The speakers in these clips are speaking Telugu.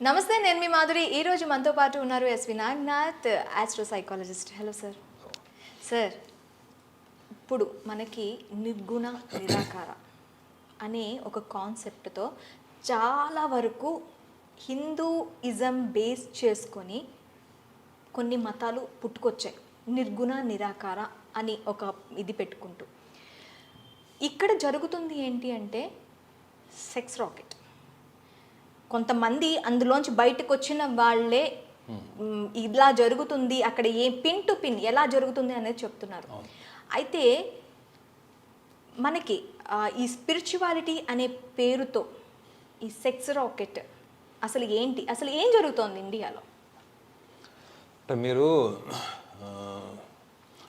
నమస్తే, నేను మీ మాధురి. ఈరోజు మనతో పాటు ఉన్నారు SV Naganath, astro psychologist. Hello sir. Sir, ఇప్పుడు మనకి నిర్గుణ నిరాకార అనే ఒక కాన్సెప్ట్తో చాలా వరకు హిందూయిజం బేస్ చేసుకొని కొన్ని మతాలు పుట్టుకొచ్చాయి. నిర్గుణ నిరాకార అని ఒక ఇది పెట్టుకుంటూ ఇక్కడ జరుగుతుంది ఏంటి అంటే సెక్స్ రాకెట్. కొంతమంది అందులోంచి బయటకు వచ్చిన వాళ్ళే ఇలా జరుగుతుంది, అక్కడ ఏ పిన్ టు పిన్ ఎలా జరుగుతుంది అనేది చెప్తున్నారు. అయితే మనకి ఈ స్పిరిచువాలిటీ అనే పేరుతో ఈ సెక్స్ రాకెట్ అసలు ఏంటి, అసలు ఏం జరుగుతోంది ఇండియాలో? అంటే మీరు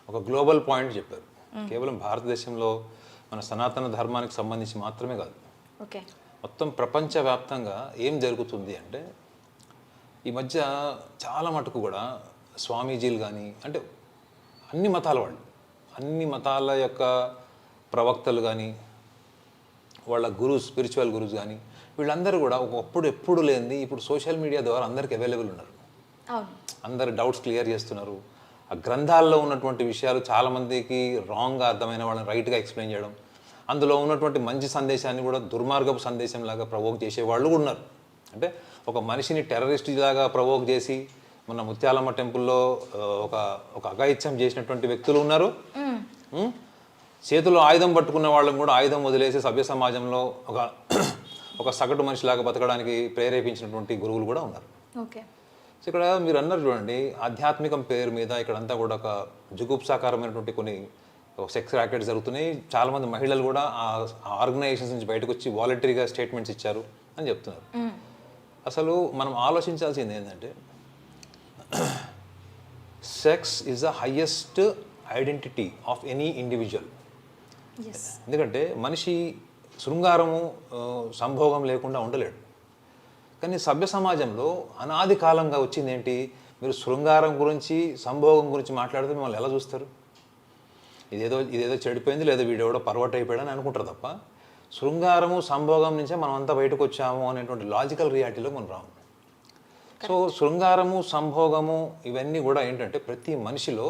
ఒక గ్లోబల్ పాయింట్ చెప్పారు. కేవలం భారతదేశంలో మన సనాతన ధర్మానికి సంబంధించి మాత్రమే కాదు, ఓకే, మొత్తం ప్రపంచవ్యాప్తంగా ఏం జరుగుతుంది అంటే ఈ మధ్య చాలా మటుకు కూడా స్వామీజీలు కానీ, అంటే అన్ని మతాల వాళ్ళు, అన్ని మతాల యొక్క ప్రవక్తలు కానీ, వాళ్ళ గురుస్, స్పిరిచువల్ గురుస్ కానీ, వీళ్ళందరూ కూడా ఒకప్పుడు ఎప్పుడు లేనిది ఇప్పుడు సోషల్ మీడియా ద్వారా అందరికి అవైలబుల్ ఉన్నారు. అందరు డౌట్స్ క్లియర్ చేస్తున్నారు. ఆ గ్రంథాల్లో ఉన్నటువంటి విషయాలు చాలామందికి రాంగ్గా అర్థమైన వాళ్ళని రైట్గా ఎక్స్ప్లెయిన్ చేయడం, అందులో ఉన్నటువంటి మంచి సందేశాన్ని కూడా దుర్మార్గపు సందేశంలాగా ప్రవోక్ చేసే వాళ్ళు కూడా ఉన్నారు. అంటే ఒక మనిషిని టెర్రరిస్ట్ లాగా ప్రవోక్ చేసి మన ముత్యాలమ్మ టెంపుల్లో ఒక అఘాయిత్యం చేసినటువంటి వ్యక్తులు ఉన్నారు. చేతిలో ఆయుధం పట్టుకున్న వాళ్ళని కూడా ఆయుధం వదిలేసి సభ్య సమాజంలో ఒక సగటు మనిషిలాగా బతకడానికి ప్రేరేపించినటువంటి గురువులు కూడా ఉన్నారు. ఓకే, సో ఇక్కడ మీరు అన్నారు చూడండి, ఆధ్యాత్మికం పేరు మీద ఇక్కడంతా కూడా ఒక జుగుప్సాకారమైనటువంటి కొన్ని సెక్స్ ర్యాకెట్స్ జరుగుతున్నాయి. చాలామంది మహిళలు కూడా ఆ ఆర్గనైజేషన్స్ నుంచి బయటకు వచ్చి వాలంటరీగా స్టేట్మెంట్స్ ఇచ్చారు అని చెప్తున్నారు. అసలు మనం ఆలోచించాల్సింది ఏంటంటే sex is the highest identity of any individual. ఎందుకంటే మనిషి శృంగారము సంభోగం లేకుండా ఉండలేడు. కానీ సభ్య సమాజంలో అనాది కాలంగా వచ్చింది ఏంటి, మీరు శృంగారం గురించి సంభోగం గురించి మాట్లాడితే మిమ్మల్ని ఎలా చూస్తారు? ఇదేదో చెడిపోయింది, లేదా వీడెవడో పర్వట్ అయిపోయాడని అనుకుంటారు తప్ప శృంగారము సంభోగం నుంచే మనం అంతా బయటకు వచ్చాము అనేటువంటి లాజికల్ రియాలిటీలో మనం రాము. సో శృంగారము సంభోగము ఇవన్నీ కూడా ఏంటంటే ప్రతి మనిషిలో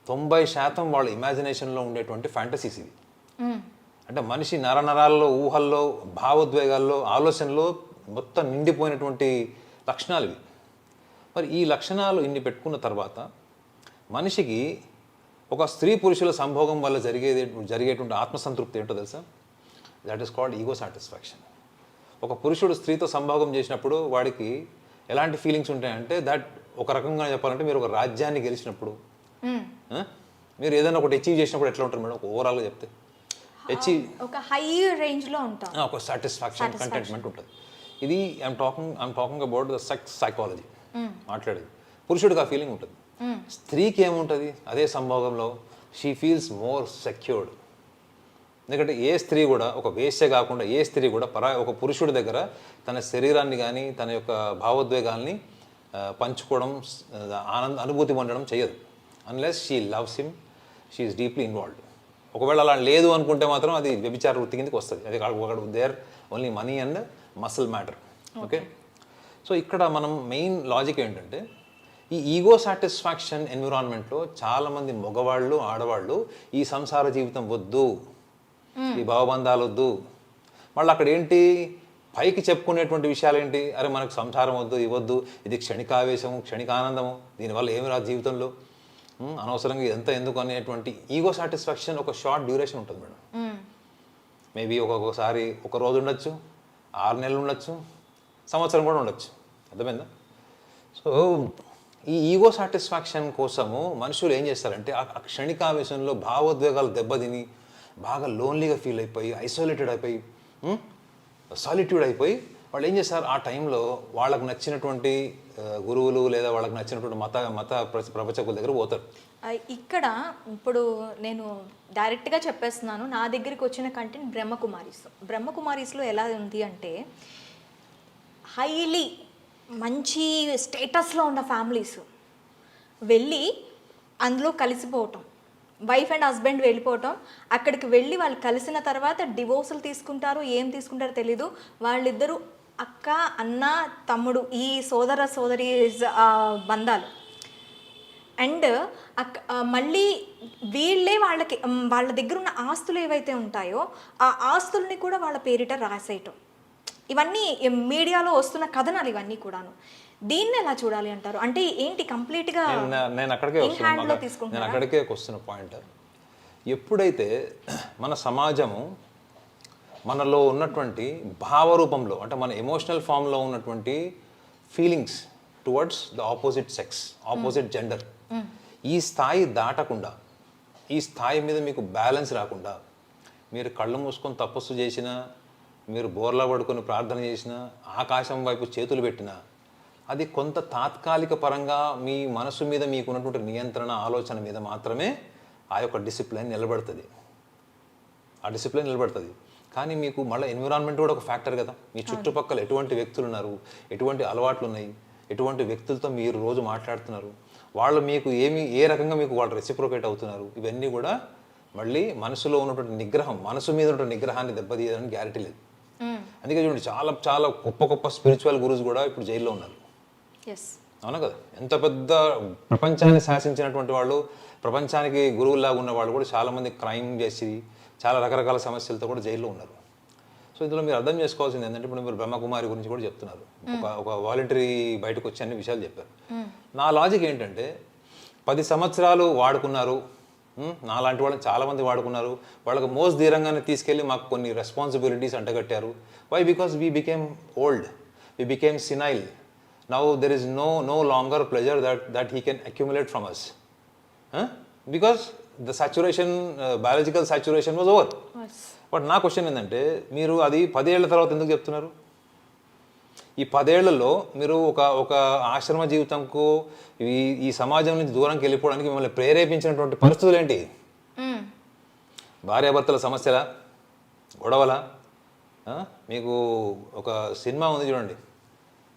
90% వాళ్ళ ఇమాజినేషన్లో ఉండేటువంటి ఫ్యాంటసీస్ ఇవి. అంటే మనిషి నరనరాల్లో, ఊహల్లో, భావోద్వేగాల్లో, ఆలోచనలో మొత్తం నిండిపోయినటువంటి లక్షణాలు ఇవి. మరి ఈ లక్షణాలు ఇన్ని పెట్టుకున్న తర్వాత మనిషికి ఒక స్త్రీ పురుషుల సంభోగం వల్ల జరిగేటువంటి ఆత్మసంతృప్తి ఏంటో తెలుసా? That is called ego satisfaction. ఒక పురుషుడు స్త్రీతో సంభోగం చేసినప్పుడు వాడికి ఎలాంటి ఫీలింగ్స్ ఉంటాయంటే, దట్ ఒక రకంగా చెప్పాలంటే మీరు ఒక రాజ్యాన్ని గెలిచినప్పుడు, మీరు ఏదైనా ఒకటి అచీవ్ చేసినప్పుడు ఎట్లా ఉంటారు మేడం? ఒక ఓవరాల్గా చెప్తే ఒక హై రేంజ్లో ఉంటాం, ఒక సాటిస్ఫాక్షన్, కంటెంట్మెంట్ ఉంటుంది. ఇది I'm talking about the sex psychology మాట్లాడేది. పురుషుడికి ఆ ఫీలింగ్ ఉంటుంది. స్త్రీకి ఏముంటుంది అదే సంభోగంలో? She feels more secured. ఎందుకంటే ఏ స్త్రీ కూడా, ఒక వేశ్య కాకుండా ఏ స్త్రీ కూడా ఒక పురుషుడి దగ్గర తన శరీరాన్ని కానీ తన యొక్క భావోద్వేగాల్ని పంచుకోవడం, అనుభూతి పొందడం చేయదు. Unless she loves him, she is deeply involved. ఒకవేళ అలా లేదు అనుకుంటే మాత్రం అది వ్యభిచార వృత్తి కిందకి వస్తుంది. అది ఒకటి there only money and muscle matter. Okay, so ఇక్కడ మనం మెయిన్ లాజిక్ ఏంటంటే ఈ ఈగో సాటిస్ఫాక్షన్ ఎన్విరాన్మెంట్లో చాలామంది మగవాళ్ళు, ఆడవాళ్ళు ఈ సంసార జీవితం వద్దు, ఈ భావబంధాలు వద్దు. మళ్ళీ అక్కడ ఏంటి పైకి చెప్పుకునేటువంటి విషయాలు ఏంటి? అరే మనకు సంసారం వద్దు, ఇవ్వద్దు, ఇది క్షణికావేశము, క్షణికానందము, దీనివల్ల ఏమి రాదు జీవితంలో, అనవసరంగా ఇదంతా ఎందుకు అనేటువంటి ఈగో సాటిస్ఫాక్షన్ ఒక షార్ట్ డ్యూరేషన్ ఉంటుంది మేడం. మేబీ ఒక్కొక్కసారి ఒక రోజు ఉండొచ్చు, 6 నెలలు ఉండొచ్చు, సంవత్సరం కూడా ఉండొచ్చు. అర్థమైందా? సో ఈ ఈగో సాటిస్ఫాక్షన్ కోసము మనుషులు ఏం చేస్తారంటే ఆ క్షణికావేశంలో భావోద్వేగాలు దెబ్బతిని బాగా లోన్లీగా ఫీల్ అయిపోయి, ఐసోలేటెడ్ అయిపోయి, సాలిట్యూడ్ అయిపోయి వాళ్ళు ఏం చేస్తారు, ఆ టైంలో వాళ్ళకు నచ్చినటువంటి గురువులు లేదా వాళ్ళకి నచ్చినటువంటి మత ప్రవచకుల దగ్గర పోతారు. ఇక్కడ ఇప్పుడు నేను డైరెక్ట్గా చెప్పేస్తున్నాను, నా దగ్గరికి వచ్చిన కంటెంట్ బ్రహ్మకుమారీస్లో ఎలా ఉంది అంటే హైలీ మంచి స్టేటస్లో ఉన్న ఫ్యామిలీస్ వెళ్ళి అందులో కలిసిపోవటం, వైఫ్ అండ్ హస్బెండ్ వెళ్ళిపోవటం, అక్కడికి వెళ్ళి వాళ్ళు కలిసిన తర్వాత డివోర్సులు తీసుకుంటారు, ఏం తీసుకుంటారో తెలీదు, వాళ్ళిద్దరూ అక్క అన్న తమ్ముడు ఈ సోదర సోదరి బంధాలు అండ్ మళ్ళీ వీళ్ళే వాళ్ళకి వాళ్ళ దగ్గర ఉన్న ఆస్తులు ఏవైతే ఉంటాయో ఆ ఆస్తుల్ని కూడా వాళ్ళ పేరిట రాసేయటం, ఇవన్నీ మీడియాలో వస్తున్న కథనాలు ఇవన్నీ కూడాను. దీన్ని ఎలా చూడాలి అంటారు? అంటే ఏంటి కంప్లీట్గా నేను అక్కడికే వస్తున్న పాయింట్, ఎప్పుడైతే మన సమాజము మనలో ఉన్నటువంటి భావరూపంలో అంటే మన ఎమోషనల్ ఫామ్లో ఉన్నటువంటి feelings towards the opposite sex, opposite gender, ఈ స్థాయి దాటకుండా, ఈ స్థాయి మీద మీకు బ్యాలెన్స్ రాకుండా, మీరు కళ్ళు మూసుకొని తపస్సు చేసినా, మీరు బోర్లా పడుకొని ప్రార్థన చేసినా, ఆకాశం వైపు చేతులు పెట్టినా, అది కొంత తాత్కాలిక పరంగా మీ మనసు మీద మీకు ఉన్నటువంటి నియంత్రణ ఆలోచన మీద మాత్రమే ఆ యొక్క డిసిప్లిన్ నిలబడుతుంది. ఆ డిసిప్లిన్ నిలబడుతుంది. కానీ మీకు మళ్ళీ ఎన్విరాన్మెంట్ కూడా ఒక ఫ్యాక్టర్ కదా. మీ చుట్టుపక్కల ఎటువంటి వ్యక్తులు ఉన్నారు, ఎటువంటి అలవాట్లు ఉన్నాయి, ఎటువంటి వ్యక్తులతో మీరు రోజు మాట్లాడుతున్నారు, వాళ్ళు మీకు ఏ రకంగా మీకు వాళ్ళు రెసిప్రోకేట్ అవుతున్నారు, ఇవన్నీ కూడా మళ్ళీ మనసులో ఉన్నటువంటి నిగ్రహం, మనసు మీద ఉన్నటువంటి నిగ్రహాన్ని దెబ్బతీయడానికి గ్యారెంటీ లేదు. అందుకే చూడండి, చాలా చాలా గొప్ప గొప్ప స్పిరిచువల్ గురువుస్ కూడా ఇప్పుడు జైల్లో ఉన్నారు. అవునా కదా? ఎంత పెద్ద ప్రపంచాన్ని శాసించినటువంటి వాళ్ళు, ప్రపంచానికి గురువులాగా ఉన్న వాళ్ళు కూడా చాలామంది క్రైమ్ చేసి చాలా రకరకాల సమస్యలతో కూడా జైల్లో ఉన్నారు. సో ఇందులో మీరు అర్థం చేసుకోవాల్సింది ఏంటంటే, ఇప్పుడు మీరు బ్రహ్మకుమారి గురించి కూడా చెప్తున్నారు, ఒక వాలంటరీ బయటకు వచ్చి అన్ని విషయాలు చెప్పారు. నా లాజిక్ ఏంటంటే, 10 సంవత్సరాలు వాడుకున్నారు, నాలాంటి వాళ్ళని చాలామంది వాడుకున్నారు, వాళ్ళకి మోస్ట్ ధీరంగానే తీసుకెళ్ళి మాకు కొన్ని రెస్పాన్సిబిలిటీస్ అంటగట్టారు. Why? Because we became old, we became senile. Now there is no longer pleasure that he can accumulate from us, because the saturation, biological saturation was over. But నా క్వశ్చన్ ఏంటంటే, మీరు అది 10 ఏళ్ల తర్వాత ఎందుకు చెప్తున్నారు? ఈ 10 ఏళ్లలో మీరు ఒక ఆశ్రమ జీవితంకు ఈ సమాజం నుంచి దూరంకి వెళ్ళిపోవడానికి మిమ్మల్ని ప్రేరేపించినటువంటి పరిస్థితులు ఏంటి? భార్యాభర్తల సమస్యలా, గొడవలా? మీకు ఒక సినిమా ఉంది చూడండి,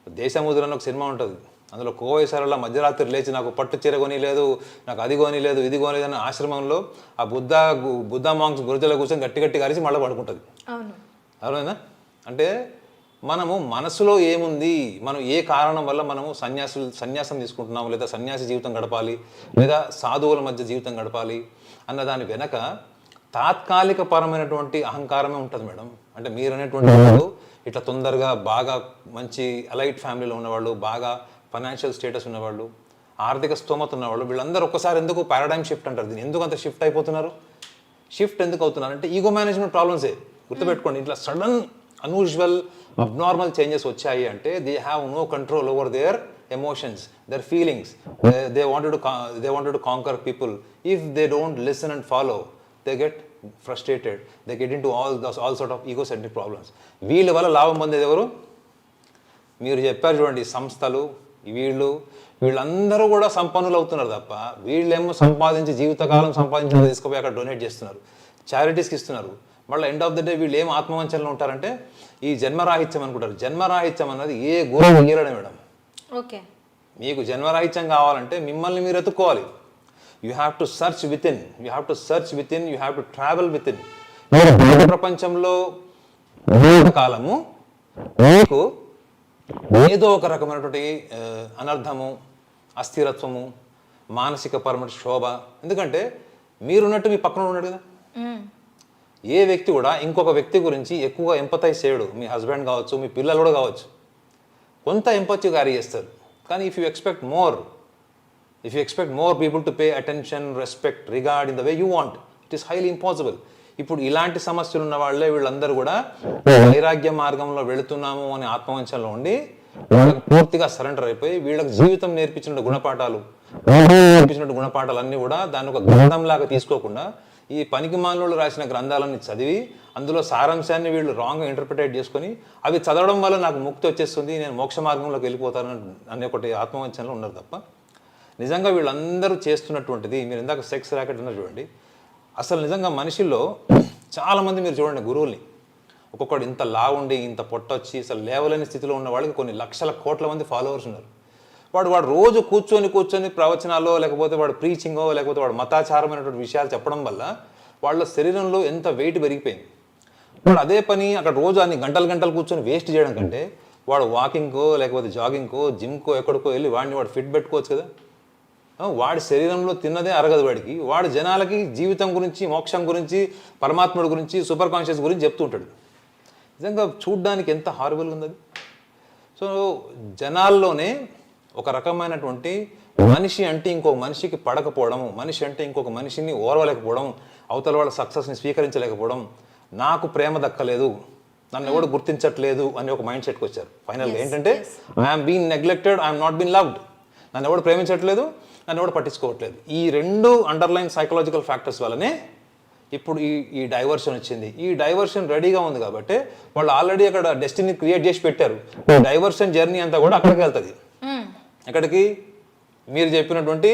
దేశముద్ర అని ఒక సినిమా ఉంటుంది. అందులో కోవేశ్వరలా మధ్యరాత్రి లేచి నాకు పట్టు చీర కొని లేదు, నాకు అది కొని లేదు, ఇది కొని లేదు అని ఆశ్రమంలో ఆ బుద్ధ మాంగ్స్ గురుజలో కూర్చొని గట్టి అరిచి మళ్ళీ పడుకుంటుంది. అవునా? అంటే మనము మనసులో ఏముంది, మనం ఏ కారణం వల్ల మనము సన్యాసం తీసుకుంటున్నాము, లేదా సన్యాసి జీవితం గడపాలి, లేదా సాధువుల మధ్య జీవితం గడపాలి అన్న దాని వెనక తాత్కాలిక పరమైనటువంటి అహంకారమే ఉంటుంది మేడం. అంటే మీరు అనేటువంటి వాళ్ళు ఇట్లా తొందరగా బాగా మంచి ఎలైట్ ఫ్యామిలీలో ఉన్నవాళ్ళు, బాగా ఫైనాన్షియల్ స్టేటస్ ఉన్నవాళ్ళు, ఆర్థిక స్తోమత ఉన్నవాళ్ళు, వీళ్ళందరూ ఒక్కసారి ఎందుకు పారాడైమ్ షిఫ్ట్ అంటారు దీన్ని, ఎందుకు అంత షిఫ్ట్ అయిపోతున్నారు? షిఫ్ట్ ఎందుకు అవుతున్నారు అంటే ఈగో మేనేజ్మెంట్ ప్రాబ్లమ్సే. గుర్తుపెట్టుకోండి, ఇట్లా సడన్ అన్యూజువల్ అబ్నార్మల్ చేంజెస్ వచ్చాయి అంటే they have no control over their emotions, their feelings. They wanted to conquer people. If they don't listen and follow, they get frustrated, they get into all sort of egocentric problems. వీళ్ళ వల్ల లాభం పొందేది ఎవరు? మీరు చెప్పారు చూడండి, సంస్థలు, వీళ్ళందరూ కూడా సంపన్నులు అవుతున్నారు తప్ప, వీళ్ళేమో సంపాదించి జీవితకాలం సంపాదించిన తీసుకుపోయి అక్కడ డొనేట్ చేస్తున్నారు, చారిటీస్కి ఇస్తున్నారు. మళ్ళీ ఎండ్ ఆఫ్ ద డే వీళ్ళు ఏం ఆత్మవంచనలో ఉంటారంటే ఈ జన్మరాహిత్యం అనుకుంటారు. జన్మరాహిత్యం అన్నది ఏ గురువు ఇయ్యడం మేడం. ఓకే, మీకు జన్మరాహిత్యం కావాలంటే మిమ్మల్ని మీరు ఎత్తుక్కోవాలి. You have to search within, you have to travel within. ప్రపంచంలో కాలము మీకు ఏదో ఒక రకమైనటువంటి అనర్థము, అస్థిరత్వము, మానసిక పరమ శోభ. ఎందుకంటే మీరున్నట్టు మీ పక్కన ఉన్నాడు కదా. ఏ వ్యక్తి కూడా ఇంకొక వ్యక్తి గురించి ఎక్కువగా ఎంపతైజ్ చేయడు. మీ హస్బెండ్ కావచ్చు, మీ పిల్లలు కూడా కావచ్చు, కొంత ఎంపతి క్యారీ చేస్తారు. కానీ if you expect more people to pay attention, respect, regard in the way you want, it is highly impossible. ఇప్పుడు ఇలాంటి సమస్యలు ఉన్న వాళ్ళే వీళ్ళందరూ కూడా వైరాగ్య మార్గంలో వెళుతున్నాము అనే ఆత్మవంచనలో ఉండి వాళ్ళకి పూర్తిగా సరెండర్ అయిపోయి వీళ్ళకి జీవితం నేర్పించిన గుణపాఠాలన్నీ కూడా దాన్ని ఒక గ్రంథంలాగా తీసుకోకుండా ఈ పనికి మాలినోళ్ళు రాసిన గ్రంథాలన్నీ చదివి అందులో సారాంశాన్ని వీళ్ళు రాంగ్గా ఇంటర్ప్రిటేట్ చేసుకొని అవి చదవడం వల్ల నాకు ముక్తి వచ్చేస్తుంది, నేను మోక్ష మార్గంలోకి వెళ్ళిపోతాను అనే ఒకటి ఆత్మవంచనలో ఉన్నారు తప్ప నిజంగా వీళ్ళందరూ చేస్తున్నటువంటిది. మీరు ఇందాక సెక్స్ ర్యాకెట్ ఉన్నారు చూడండి, అసలు నిజంగా మనిషిలో చాలామంది మీరు చూడండి గురువుల్ని, ఒక్కొక్కడు ఇంత లావుండి ఇంత పొట్టొచ్చి అసలు లేవలేని స్థితిలో ఉన్న వాళ్ళకి కొన్ని లక్షల కోట్ల మంది ఫాలోవర్స్ ఉన్నారు. వాడు రోజు కూర్చొని ప్రవచనాల్లో, లేకపోతే వాడు ప్రీచింగో, లేకపోతే వాడు మతాచారమైనటువంటి విషయాలు చెప్పడం వల్ల వాళ్ళ శరీరంలో ఎంత వెయిట్ పెరిగిపోయింది. వాడు అదే పని అక్కడ రోజు అన్ని గంటలు కూర్చొని వేస్ట్ చేయడం కంటే వాడు వాకింగ్కో లేకపోతే జాగింగ్కో జిమ్కో ఎక్కడికో వెళ్ళి వాడిని వాడు ఫిట్ పెట్టుకోవచ్చు కదా. వాడి శరీరంలో తిన్నదే అరగదు వాడికి. వాడు జనాలకి జీవితం గురించి, మోక్షం గురించి, పరమాత్ముడి గురించి, సూపర్ కాన్షియస్ గురించి చెప్తుంటాడు. నిజంగా చూడ్డానికి ఎంత హారబుల్గా ఉంది అది. సో జనాల్లోనే ఒక రకమైనటువంటి మనిషి అంటే ఇంకొక మనిషికి పడకపోవడం, మనిషి అంటే ఇంకొక మనిషిని ఓర్వలేకపోవడం, అవతల వాళ్ళ సక్సెస్ని స్వీకరించలేకపోవడం, నాకు ప్రేమ దక్కలేదు, నన్ను ఎవడు గుర్తించట్లేదు అని ఒక మైండ్ సెట్కి వచ్చారు. ఫైనల్గా ఏంటంటే I'm been neglected, I'm not been loved. నన్ను ఎవడు ప్రేమించట్లేదు, నన్ను ఎవడు పట్టించుకోవట్లేదు. ఈ రెండు అండర్లైన్ సైకలాజికల్ ఫ్యాక్టర్స్ వల్లనే ఇప్పుడు ఈ డైవర్షన్ వచ్చింది. ఈ డైవర్షన్ రెడీగా ఉంది కాబట్టి వాళ్ళు ఆల్రెడీ అక్కడ డెస్టినీ క్రియేట్ చేసి పెట్టారు. డైవర్షన్ జర్నీ అంతా కూడా అక్కడికి వెళ్తుంది. ఎక్కడికి? మీరు చెప్పినటువంటి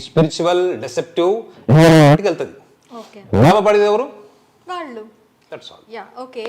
స్పిరిచువల్ డెసెప్టివ్ వెళ్తుంది. లాభపడేది ఎవరు? వాళ్ళు. That's all. Yeah, okay.